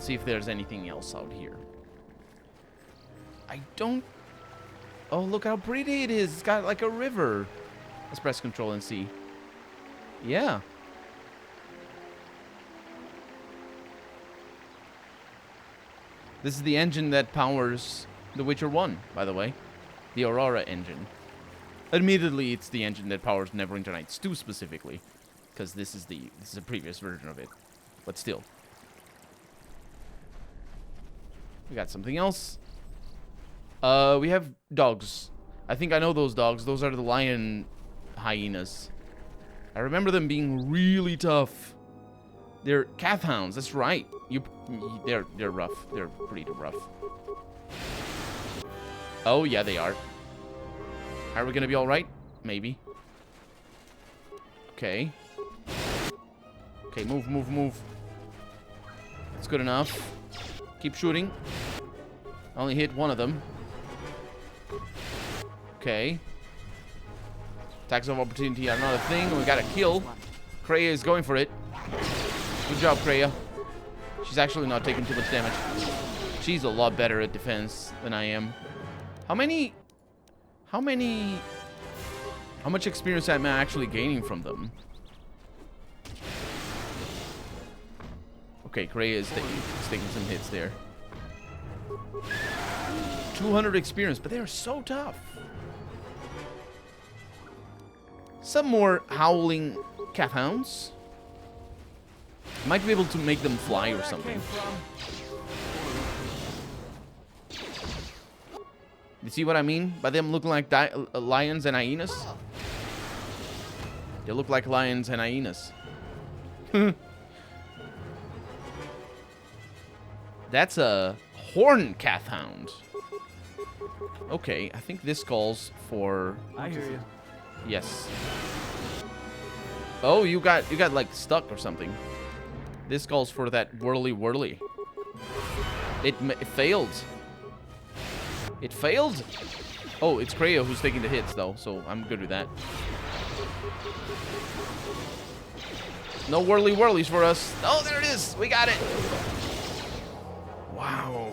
Let's see if there's anything else out here. I don't... Oh, look how pretty it is. It's got like a river. Let's press Control and see. Yeah. This is the engine that powers The Witcher 1, by the way. The Aurora Engine. Admittedly, it's the engine that powers Neverwinter Nights 2 specifically. Because this is a previous version of it. But still. We got something else. We have dogs. I think I know those dogs. Those are the lion hyenas. I remember them being really tough. They're calf hounds. That's right. They're rough. They're pretty rough. Oh yeah, they are. Are we gonna be all right? Maybe. Okay. Okay, move, move, move. That's good enough. Keep shooting. Only hit one of them. Okay. Attacks of opportunity are not a thing. We got a kill. Kreia is going for it. Good job, Kreia. She's actually not taking too much damage. She's a lot better at defense than I am. How much experience am I actually gaining from them? Okay, Kreia is taking some hits there. 200 experience, but they're so tough. Some more howling calf hounds. Might be able to make them fly or something. You see what I mean? By them looking like lions and hyenas? They look like lions and hyenas. That's a horn calf hound. Okay, I think this calls for... I hear you. Yes. Oh, you got like stuck or something. This calls for that whirly whirly. It failed. It failed? Oh, it's Kreia who's taking the hits though, so I'm good with that. No whirly whirlies for us. Oh, there it is. We got it. Wow.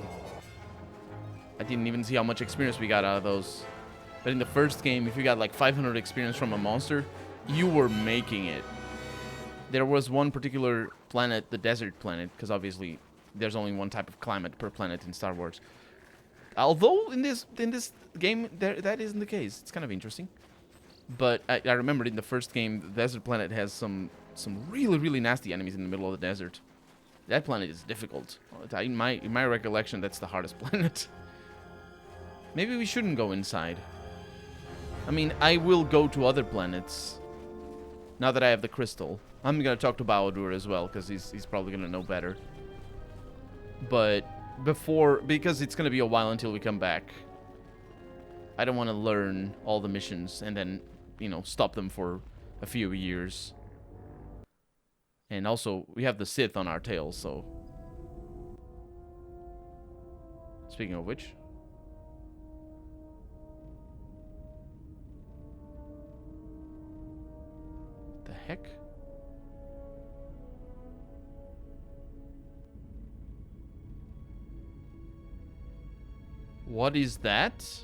I didn't even see how much experience we got out of those. But in the first game, if you got like 500 experience from a monster, you were making it. There was one particular planet, the desert planet, because obviously there's only one type of climate per planet in Star Wars. Although in this game, that isn't the case. It's kind of interesting. But I remember in the first game, the desert planet has some really, really nasty enemies in the middle of the desert. That planet is difficult. In my recollection, that's the hardest planet. Maybe we shouldn't go inside. I mean, I will go to other planets. Now that I have the crystal. I'm going to talk to Baldur as well, because he's probably going to know better. But because it's going to be a while until we come back. I don't want to learn all the missions and then, stop them for a few years. And also, we have the Sith on our tails, so... Speaking of which... The heck? What is that?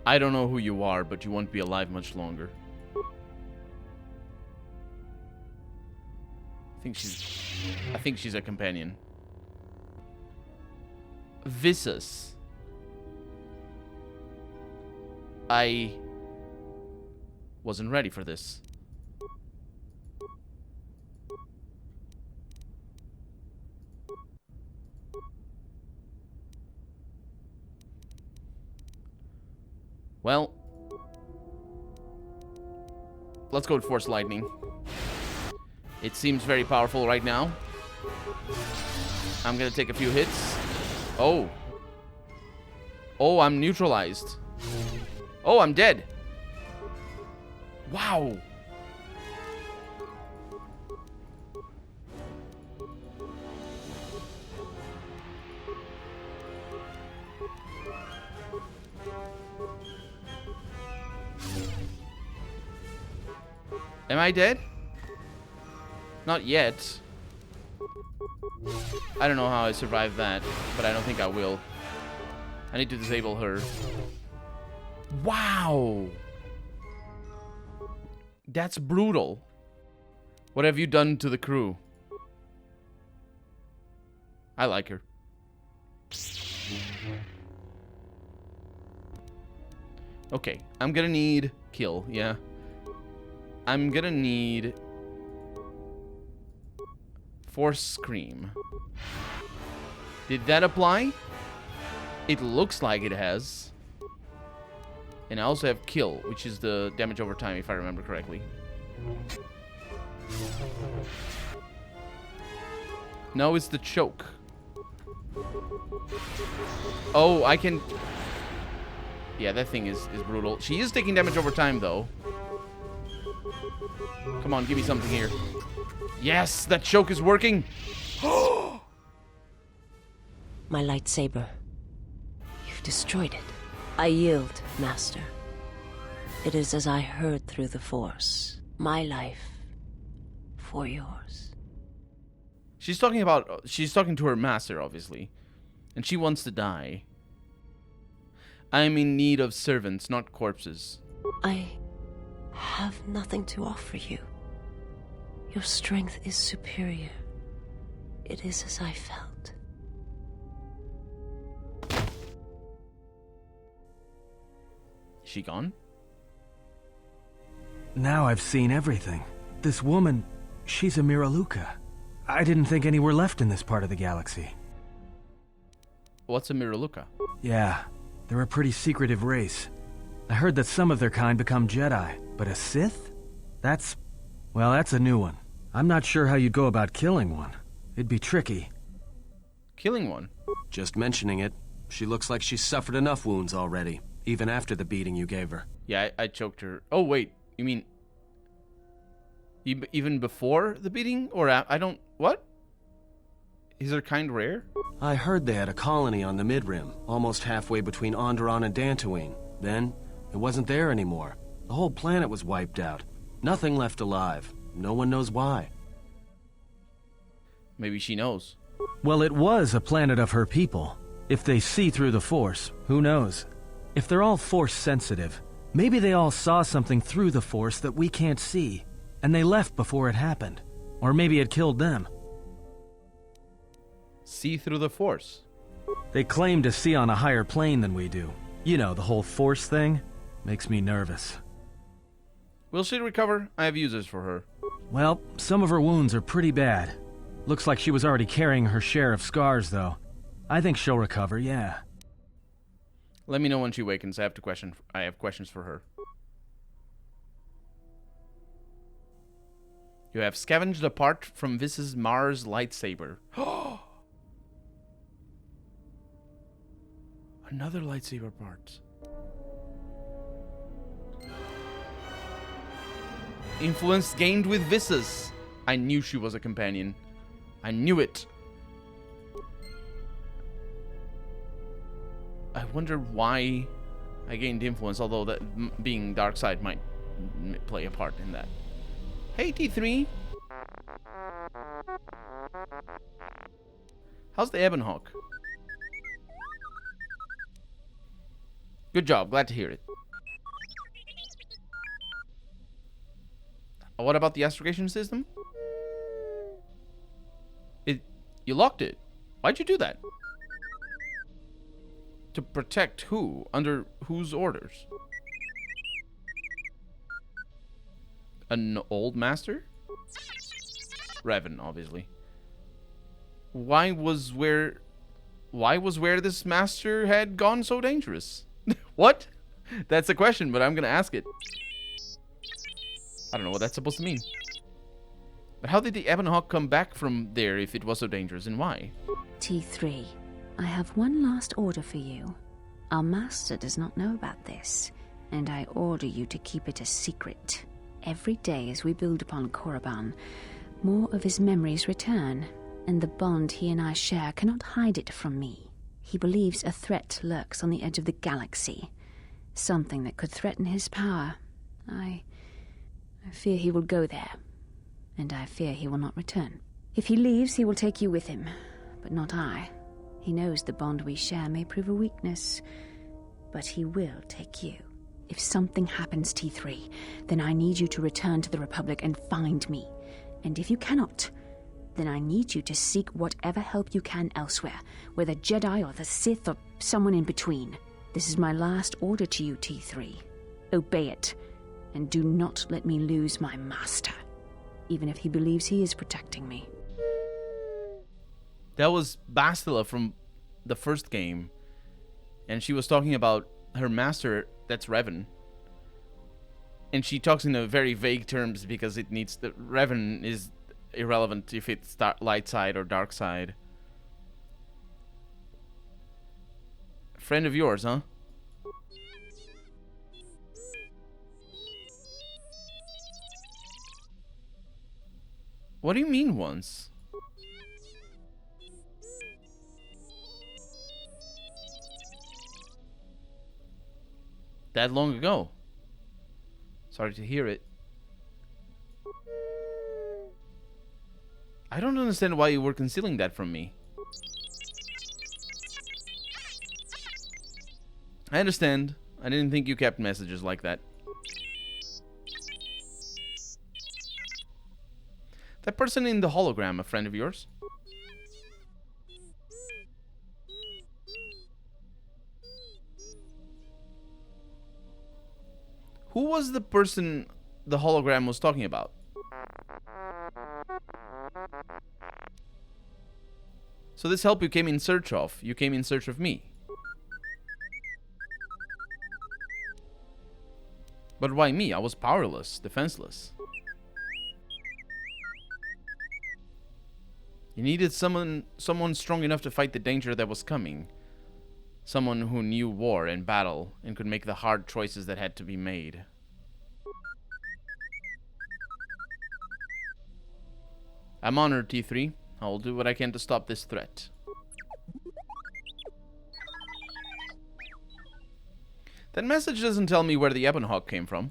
I don't know who you are, but you won't be alive much longer. I think she's a companion. Visas. I wasn't ready for this. Well, let's go with Force Lightning. It seems very powerful right now. I'm gonna take a few hits. Oh. Oh, I'm neutralized. Oh, I'm dead. Wow. Am I dead? Not yet. I don't know how I survived that, but I don't think I will. I need to disable her. Wow! That's brutal. What have you done to the crew? I like her. Okay, I'm gonna need kill, yeah. I'm gonna need Force Scream. Did that apply? It looks like it has. And I also have kill, which is the damage over time, if I remember correctly. No, it's the choke. Oh, I can... Yeah, that thing is brutal. She is taking damage over time, though. Come on, give me something here. Yes, that choke is working. My lightsaber. You've destroyed it. I yield, Master. It is as I heard through the Force. My life for yours. She's talking to her master, obviously. And she wants to die. I am in need of servants, not corpses. I have nothing to offer you. Your strength is superior. It is as I felt. Is she gone? Now I've seen everything. This woman, she's a Miraluka. I didn't think any were left in this part of the galaxy. What's a Miraluka? Yeah, they're a pretty secretive race. I heard that some of their kind become Jedi, but a Sith? That's a new one. I'm not sure how you'd go about killing one. It'd be tricky. Killing one? Just mentioning it, she looks like she's suffered enough wounds already, even after the beating you gave her. Yeah, I choked her. Oh, wait. You mean... even before the beating? Or I don't... What? Is her kind rare? I heard they had a colony on the Mid-Rim, almost halfway between Onderon and Dantooine. Then, it wasn't there anymore. The whole planet was wiped out. Nothing left alive. No one knows why. Maybe she knows. Well, it was a planet of her people. If they see through the Force, who knows? If they're all Force sensitive, maybe they all saw something through the Force that we can't see, and they left before it happened. Or maybe it killed them. See through the Force? They claim to see on a higher plane than we do. You know, the whole Force thing makes me nervous. Will she recover? I have uses for her. Well, some of her wounds are pretty bad. Looks like she was already carrying her share of scars, though. I think she'll recover, yeah. Let me know when she awakens. I have questions for her. You have scavenged a part from Mrs. Mars' lightsaber. Another lightsaber part. Influence gained with Visas. I knew she was a companion. I knew it. I wonder why I gained influence, although that being dark side might play a part in that. Hey, T3. How's the Ebon Hawk? Good job. Glad to hear it. What about the astrogation system? You locked it. Why'd you do that? To protect who? Under whose orders? An old master? Revan, obviously. Why was where this master had gone so dangerous? What? That's a question, but I'm gonna ask it. I don't know what that's supposed to mean. But how did the Ebon Hawk come back from there if it was so dangerous, and why? T3, I have one last order for you. Our master does not know about this, and I order you to keep it a secret. Every day as we build upon Korriban, more of his memories return, and the bond he and I share cannot hide it from me. He believes a threat lurks on the edge of the galaxy, something that could threaten his power. I I fear he will go there, and I fear he will not return. If he leaves, he will take you with him, but not I. He knows the bond we share may prove a weakness, but he will take you. If something happens, T3, then I need you to return to the Republic and find me. And if you cannot, then I need you to seek whatever help you can elsewhere, whether Jedi or the Sith or someone in between. This is my last order to you, T3. Obey it, and do not let me lose my master, even if he believes he is protecting me. That was Bastilla from the first game, and she was talking about her master, that's Revan. And she talks in a very vague terms because it needs the Revan is irrelevant if it's light side or dark side. Friend of yours, huh? What do you mean once? That long ago. Sorry to hear it. I don't understand why you were concealing that from me. I understand. I didn't think you kept messages like that. That person in the hologram, a friend of yours? Who was the person the hologram was talking about? So this help you came in search of. You came in search of me. But why me? I was powerless, defenseless. You needed someone strong enough to fight the danger that was coming. Someone who knew war and battle and could make the hard choices that had to be made. I'm honored, T3. I will do what I can to stop this threat. That message doesn't tell me where the Ebonhawk came from.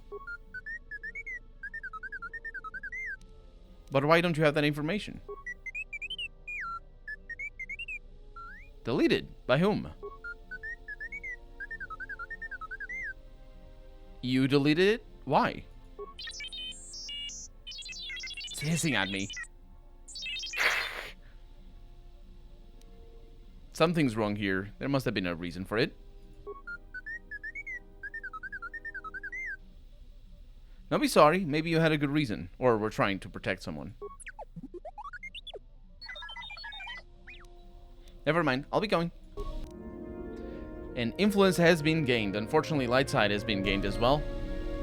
But why don't you have that information? Deleted? By whom? You deleted it? Why? It's hissing at me. Something's wrong here. There must have been a reason for it. Don't be sorry. Maybe you had a good reason. Or were trying to protect someone. Never mind. I'll be going. And influence has been gained. Unfortunately, light side has been gained as well.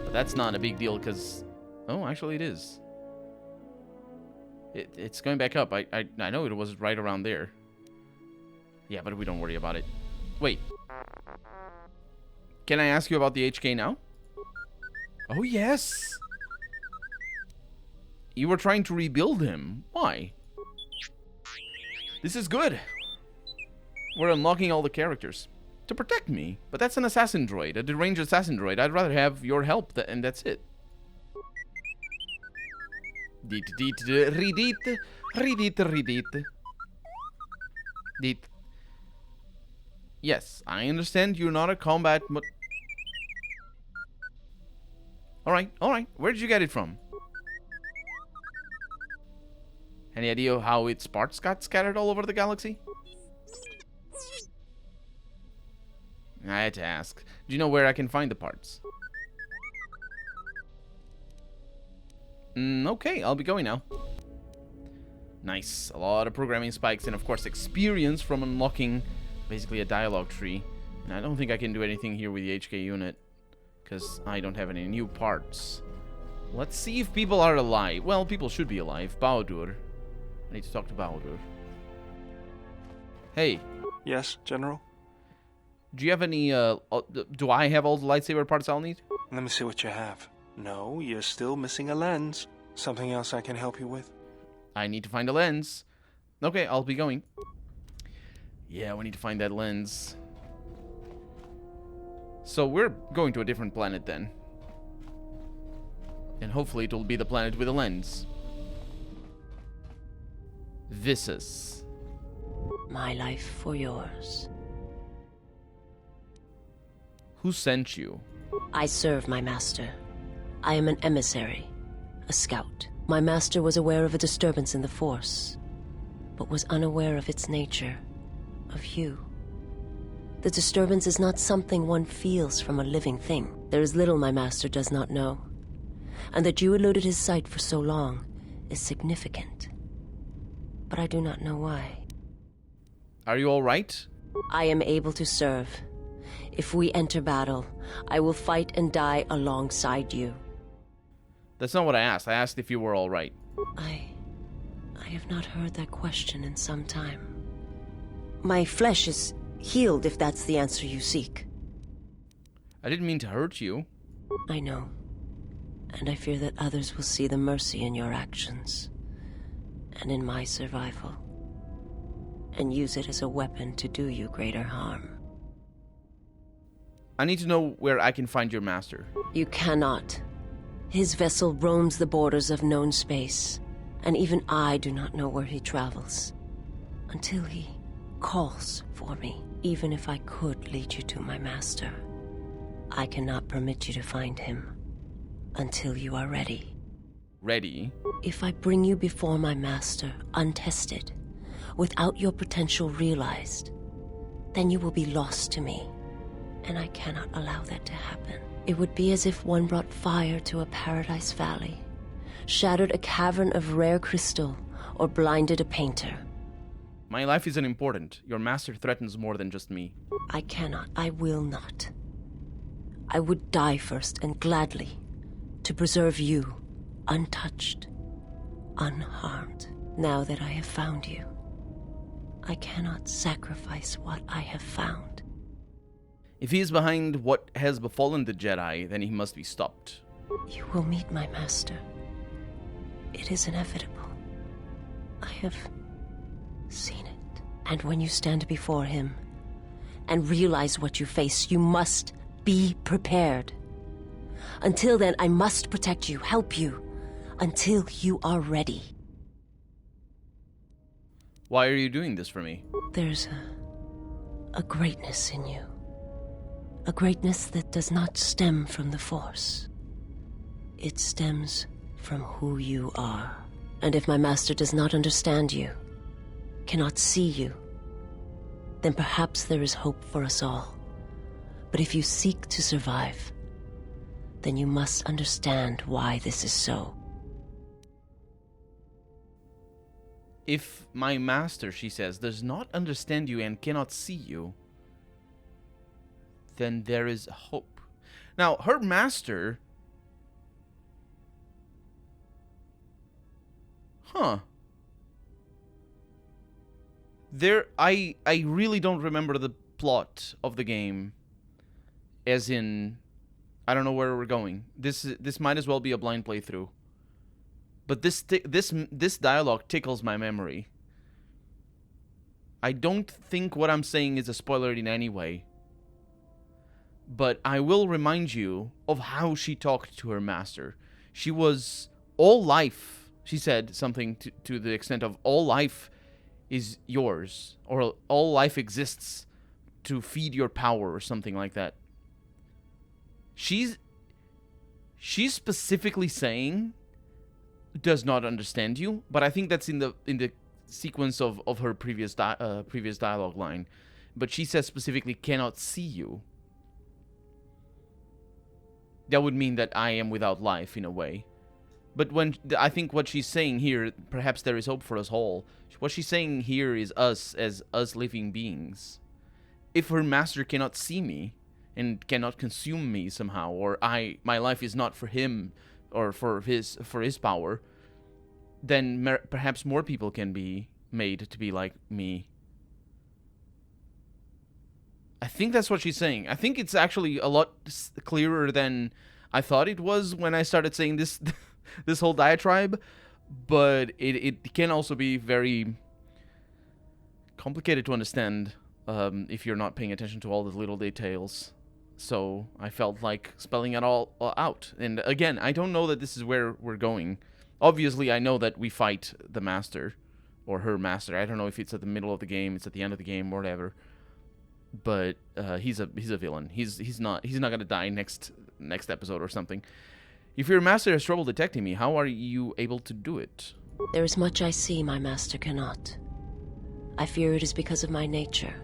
But that's not a big deal because... Oh, actually it is. It's going back up. I know it was right around there. Yeah, but we don't worry about it. Wait. Can I ask you about the HK now? Oh, yes. You were trying to rebuild him. Why? This is good. We're unlocking all the characters. To protect me. But that's an assassin droid. A deranged assassin droid. I'd rather have your help, and that's it. Yes, I understand you're not a combat, but... Alright. Where did you get it from? Any idea how its parts got scattered all over the galaxy? I had to ask. Do you know where I can find the parts? Okay, I'll be going now. Nice. A lot of programming spikes and, of course, experience from unlocking basically a dialogue tree. And I don't think I can do anything here with the HK unit because I don't have any new parts. Let's see if people are alive. Well, people should be alive. Baudur. I need to talk to Baudur. Hey. Yes, General? Do you have any, do I have all the lightsaber parts I'll need? Let me see what you have. No, you're still missing a lens. Something else I can help you with? I need to find a lens. Okay, I'll be going. Yeah, we need to find that lens. So we're going to a different planet then. And hopefully it will be the planet with a lens. Visas. My life for yours. Who sent you? I serve my master. I am an emissary, a scout. My master was aware of a disturbance in the Force, but was unaware of its nature, of you. The disturbance is not something one feels from a living thing. There is little my master does not know, and that you eluded his sight for so long is significant. But I do not know why. Are you all right? I am able to serve. If we enter battle, I will fight and die alongside you. That's not what I asked. I asked if you were all right. I have not heard that question in some time. My flesh is healed, if that's the answer you seek. I didn't mean to hurt you. I know. And I fear that others will see the mercy in your actions, and in my survival, and use it as a weapon to do you greater harm. I need to know where I can find your master. You cannot. His vessel roams the borders of known space, and even I do not know where he travels, until he calls for me. Even if I could lead you to my master, I cannot permit you to find him until you are ready. Ready? If I bring you before my master untested, without your potential realized, then you will be lost to me, and I cannot allow that to happen. It would be as if one brought fire to a paradise valley, shattered a cavern of rare crystal, or blinded a painter. My life isn't important. Your master threatens more than just me. I cannot. I will not. I would die first, and gladly, to preserve you, untouched, unharmed. Now that I have found you, I cannot sacrifice what I have found. If he is behind what has befallen the Jedi, then he must be stopped. You will meet my master. It is inevitable. I have seen it. And when you stand before him and realize what you face, you must be prepared. Until then, I must protect you, help you, until you are ready. Why are you doing this for me? There's a greatness in you. A greatness that does not stem from the Force. It stems from who you are. And if my master does not understand you, cannot see you, then perhaps there is hope for us all. But if you seek to survive, then you must understand why this is so. If my master, she says, does not understand you and cannot see you, then there is hope. Now, her master... Huh. I really don't remember the plot of the game. As in, I don't know where we're going. This might as well be a blind playthrough. But this dialogue tickles my memory. I don't think what I'm saying is a spoiler in any way. But I will remind you of how she talked to her master. She was all life. She said something to the extent of all life is yours, or all life exists to feed your power, or something like that. She's specifically saying does not understand you, but I think that's in the sequence of her previous dialogue line. But she says specifically cannot see you. That would mean that I am without life in a way. But I think what she's saying here, perhaps there is hope for us all. What she's saying here is us as us living beings. If her master cannot see me and cannot consume me somehow, or my life is not for him or for his power, then perhaps more people can be made to be like me. I think that's what she's saying. I think it's actually a lot clearer than I thought it was when I started saying this this whole diatribe, but it can also be very complicated to understand if you're not paying attention to all the little details. So I felt like spelling it all out. And again, I don't know that this is where we're going. Obviously, I know that we fight the master or her master. I don't know if it's at the middle of the game, it's at the end of the game, or whatever. But he's a villain. He's not gonna die next episode or something. If your master has trouble detecting me, how are you able to do it? There is much I see my master cannot. I fear it is because of my nature,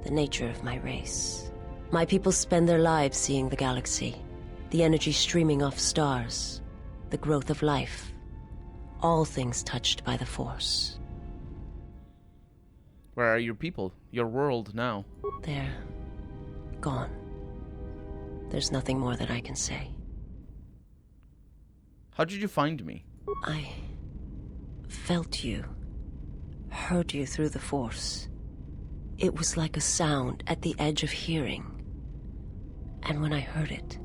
the nature of my race. My people spend their lives seeing the galaxy, the energy streaming off stars, the growth of life, all things touched by the Force. Where are your people, your world now? They're gone. There's nothing more that I can say. How did you find me? I felt you, heard you through the Force. It was like a sound at the edge of hearing. And when I heard it,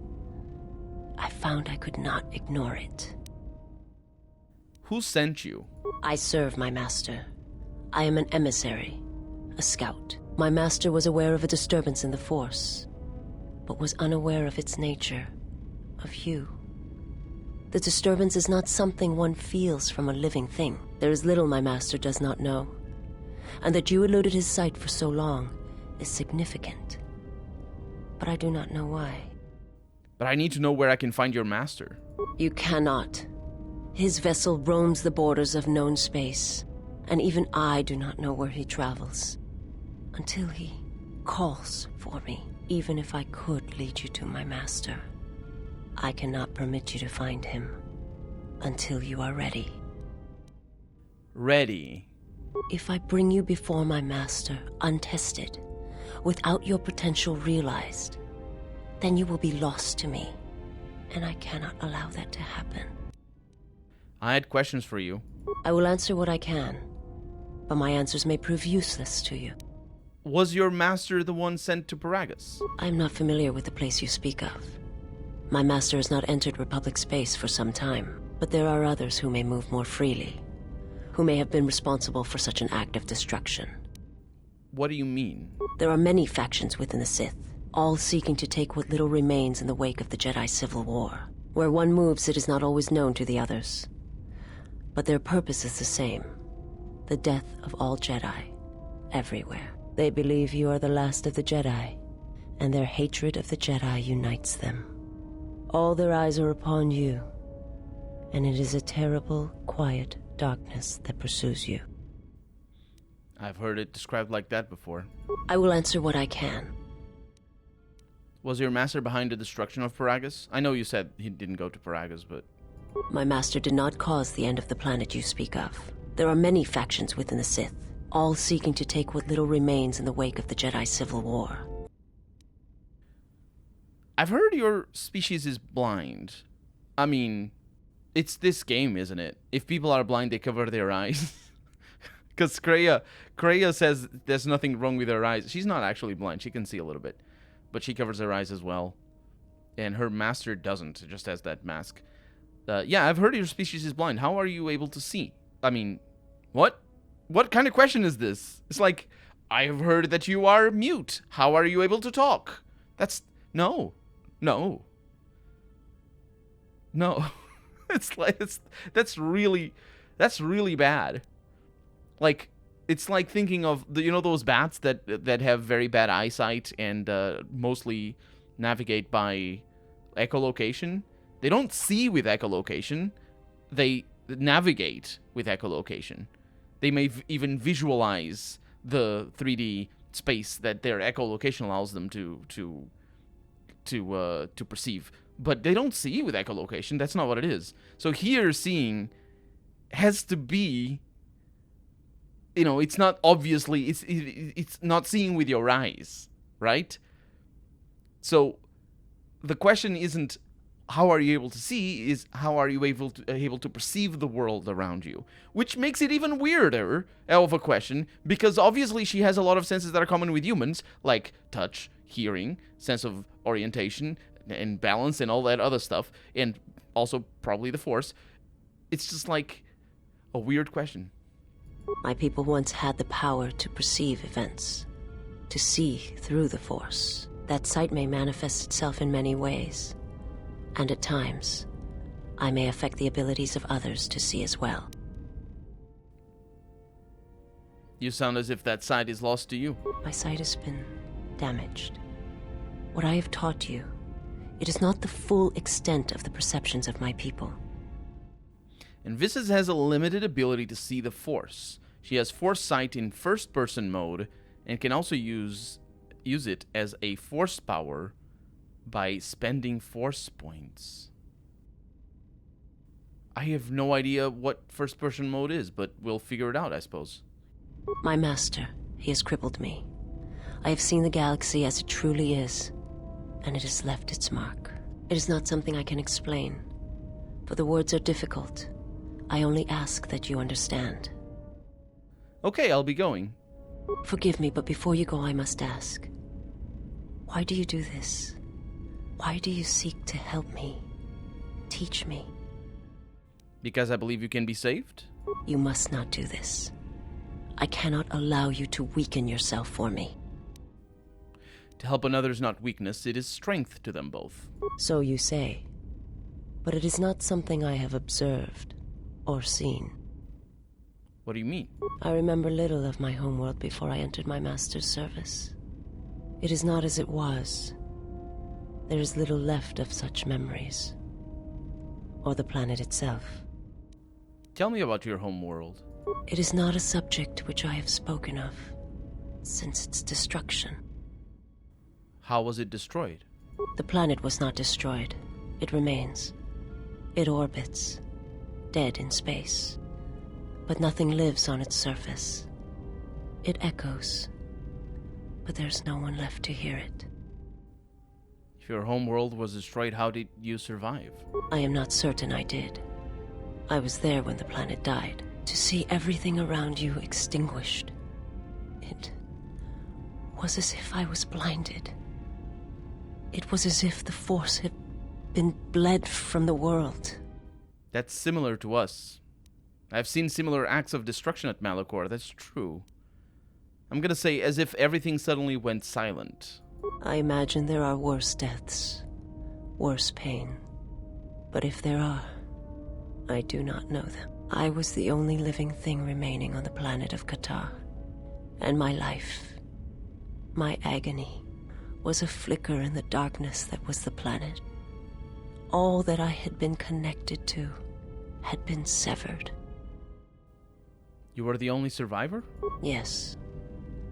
I found I could not ignore it. Who sent you? I serve my master. I am an emissary, a scout. My master was aware of a disturbance in the Force, but was unaware of its nature, of you. The disturbance is not something one feels from a living thing. There is little my master does not know, and that you eluded his sight for so long is significant. But I do not know why. But I need to know where I can find your master. You cannot. His vessel roams the borders of known space, and even I do not know where he travels. Until he calls for me. Even if I could lead you to my master, I cannot permit you to find him until you are ready. Ready? If I bring you before my master, untested, without your potential realized, then you will be lost to me, and I cannot allow that to happen. I had questions for you. I will answer what I can, but my answers may prove useless to you. Was your master the one sent to Paragus? I am not familiar with the place you speak of. My master has not entered Republic space for some time, but there are others who may move more freely, who may have been responsible for such an act of destruction. What do you mean? There are many factions within the Sith, all seeking to take what little remains in the wake of the Jedi Civil War. Where one moves, it is not always known to the others. But their purpose is the same. The death of all Jedi, everywhere. They believe you are the last of the Jedi, and their hatred of the Jedi unites them. All their eyes are upon you, and it is a terrible, quiet darkness that pursues you. I've heard it described like that before. I will answer what I can. Was your master behind the destruction of Paragus? I know you said he didn't go to Paragus, but... My master did not cause the end of the planet you speak of. There are many factions within the Sith, all seeking to take what little remains in the wake of the Jedi Civil War. I've heard your species is blind. I mean, it's this game, isn't it? If people are blind, they cover their eyes. Because Kreia says there's nothing wrong with her eyes. She's not actually blind. She can see a little bit. But she covers her eyes as well. And her master doesn't. It just has that mask. Yeah, I've heard your species is blind. How are you able to see? I mean, what? What kind of question is this? It's like, I have heard that you are mute. How are you able to talk? That's... No. No. No. It's like... That's really bad. Like, it's like thinking of, those bats that have very bad eyesight and mostly navigate by echolocation? They don't see with echolocation. They navigate with echolocation. They may even visualize the 3D space that their echolocation allows them to perceive. But they don't see with echolocation. That's not what it is. So here, seeing has to be... it's not obviously, it's not seeing with your eyes, right? So the question isn't how are you able to see, is how are you able to perceive the world around you? Which makes it even weirder of a question, because obviously she has a lot of senses that are common with humans, like touch, hearing, sense of orientation, and balance, and all that other stuff, and also probably the Force. It's just like a weird question. My people once had the power to perceive events, to see through the Force. That sight may manifest itself in many ways, and at times, I may affect the abilities of others to see as well. You sound as if that sight is lost to you. My sight has been damaged. What I have taught you, it is not the full extent of the perceptions of my people. And Visas has a limited ability to see the Force. She has Force sight in first-person mode and can also use it as a Force power by spending Force points. I have no idea what first-person mode is, but we'll figure it out, I suppose. My master, he has crippled me. I have seen the galaxy as it truly is, and it has left its mark. It is not something I can explain, for the words are difficult. I only ask that you understand. Okay, I'll be going. Forgive me, but before you go, I must ask. Why do you do this? Why do you seek to help me? Teach me? Because I believe you can be saved? You must not do this. I cannot allow you to weaken yourself for me. To help another is not weakness, it is strength to them both. So you say. But it is not something I have observed or seen. What do you mean? I remember little of my homeworld before I entered my master's service. It is not as it was. There is little left of such memories. Or the planet itself. Tell me about your homeworld. It is not a subject which I have spoken of since its destruction. How was it destroyed? The planet was not destroyed. It remains. It orbits, dead in space. But nothing lives on its surface. It echoes, but there's no one left to hear it. If your homeworld was destroyed, how did you survive? I am not certain I did. I was there when the planet died. To see everything around you extinguished. It was as if I was blinded. It was as if the Force had been bled from the world. That's similar to us. I've seen similar acts of destruction at Malachor, that's true. I'm gonna say as if everything suddenly went silent. I imagine there are worse deaths, worse pain. But if there are, I do not know them. I was the only living thing remaining on the planet of Qatar. And my life, my agony, was a flicker in the darkness that was the planet. All that I had been connected to had been severed. You were the only survivor? Yes,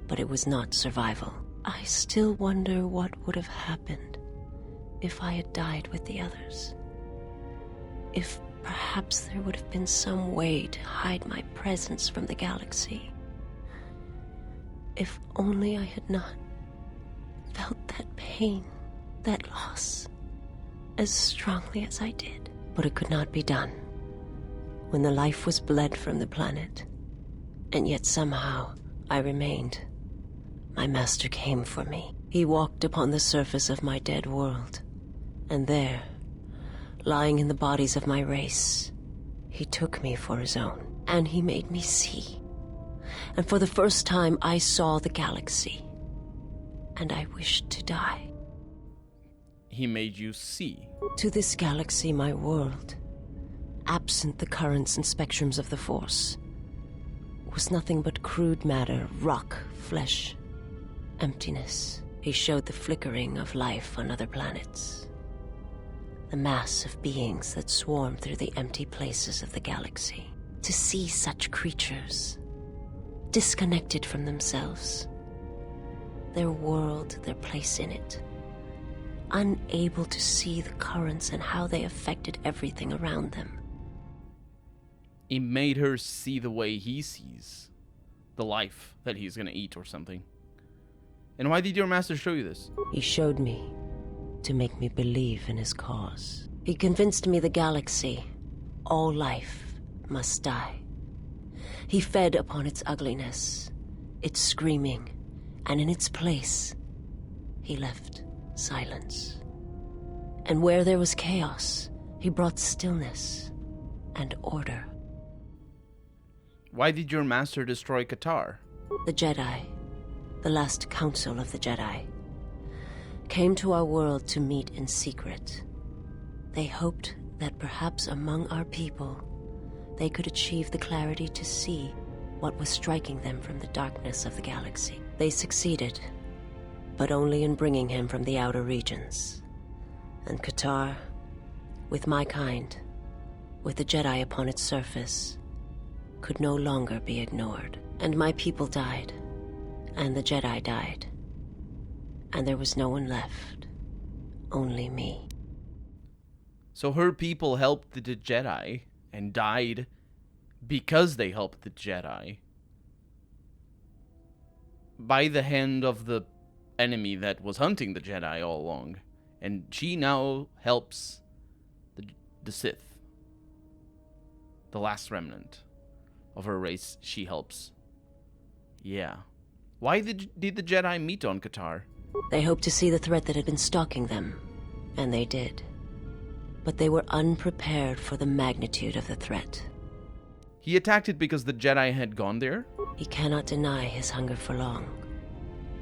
but it was not survival. I still wonder what would have happened if I had died with the others. If perhaps there would have been some way to hide my presence from the galaxy. If only I had not felt that pain, that loss, as strongly as I did. But it could not be done. When the life was bled from the planet, and yet somehow I remained, my master came for me. He walked upon the surface of my dead world, and there, lying in the bodies of my race, he took me for his own, and he made me see. And for the first time, I saw the galaxy, and I wished to die. He made you see. To this galaxy, my world, absent the currents and spectrums of the Force, was nothing but crude matter, rock, flesh, emptiness. He showed the flickering of life on other planets. The mass of beings that swarm through the empty places of the galaxy. To see such creatures, disconnected from themselves, their world, their place in it, unable to see the currents and how they affected everything around them. He made her see the way he sees. The life that he's gonna eat or something. And why did your master show you this? He showed me to make me believe in his cause. He convinced me the galaxy, all life, must die. He fed upon its ugliness, its screaming, and in its place, he left silence. And where there was chaos, he brought stillness and order. Why did your master destroy Qatar? The Jedi, the last council of the Jedi. came to our world to meet in secret. They hoped that perhaps among our people, they could achieve the clarity to see what was striking them from the darkness of the galaxy. They succeeded, but only in bringing him from the outer regions. And Qatar, with my kind, with the Jedi upon its surface, could no longer be ignored. And my people died, and the Jedi died. And there was no one left, only me. So her people helped the Jedi and died because they helped the Jedi by the hand of the enemy that was hunting the Jedi all along. And she now helps the Sith. The last remnant of her race she helps. Yeah. Why did the Jedi meet on Qatar? They hoped to see the threat that had been stalking them, and they did. But they were unprepared for the magnitude of the threat. He attacked it because the Jedi had gone there? He cannot deny his hunger for long.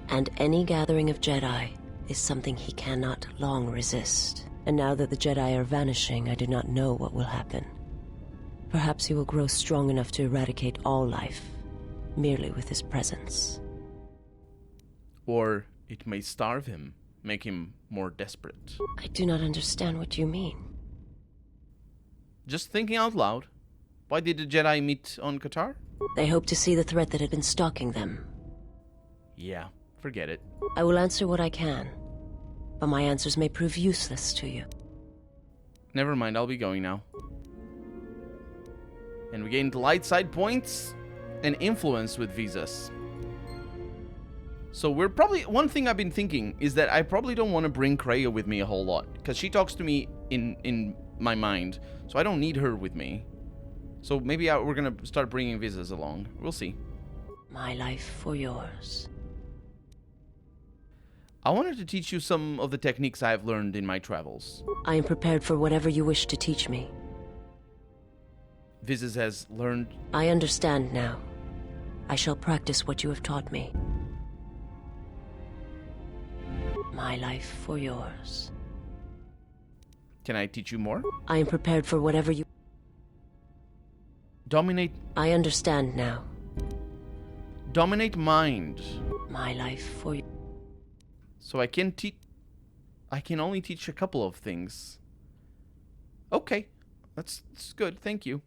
And any gathering of Jedi is something he cannot long resist. And now that the Jedi are vanishing, I do not know what will happen. Perhaps he will grow strong enough to eradicate all life, merely with his presence. Or it may starve him, make him more desperate. I do not understand what you mean. Just thinking out loud. Why did the Jedi meet on Qatar? They hoped to see the threat that had been stalking them. Yeah, forget it. I will answer what I can, but my answers may prove useless to you. Never mind, I'll be going now. And we gained light side points and influence with visas. So we're probably... One thing I've been thinking is that I probably don't want to bring Kreia with me a whole lot, because she talks to me in my mind, so I don't need her with me. So maybe we're going to start bringing visas along. We'll see. My life for yours. I wanted to teach you some of the techniques I have learned in my travels. I am prepared for whatever you wish to teach me. Visas has learned... I understand now. I shall practice what you have taught me. My life for yours. Can I teach you more? I am prepared for whatever you... Dominate... I understand now. Dominate mind. My life for you. So I can only teach a couple of things. Okay. That's good, thank you.